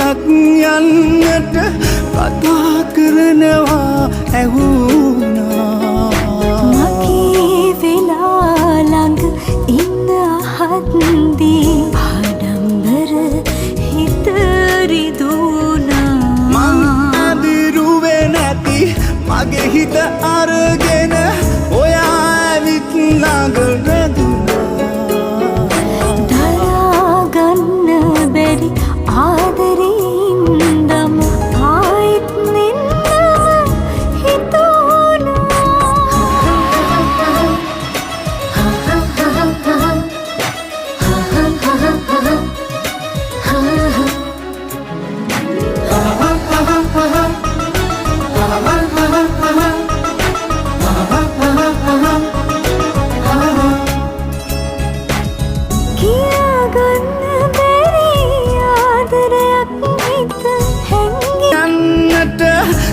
ගමනක් යන්නට කතා කරනවා ඇහුණා මගේ වෙලා ළඟ ඉන්න අහද්දී ආඩම්බර හිත රිදුණා මං අඳුරුවේ නැති මගේ හිත අරගෙන ඔයා ඇවිත් ළඟ රැඳුණා දරා ගන්න බැරි ආදරෙින්දම ආයෙත් නින්නම කියාගන්න බැරි ආදරයක් හිත හැංගි යන්නට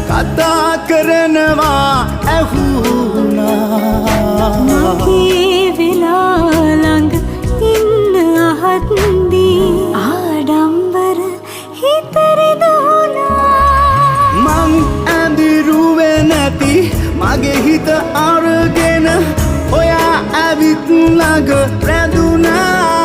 කතා කරනවා ඇහුණා මගේ වෙලා ළඟ ඉන්න අහද්දී ආඩම්බර හිත රිදුණා මං ඇඳිරුවේ නැති මගේ හිත අරගෙන ඔයා ඇවිත් ළඟ රැඳුණා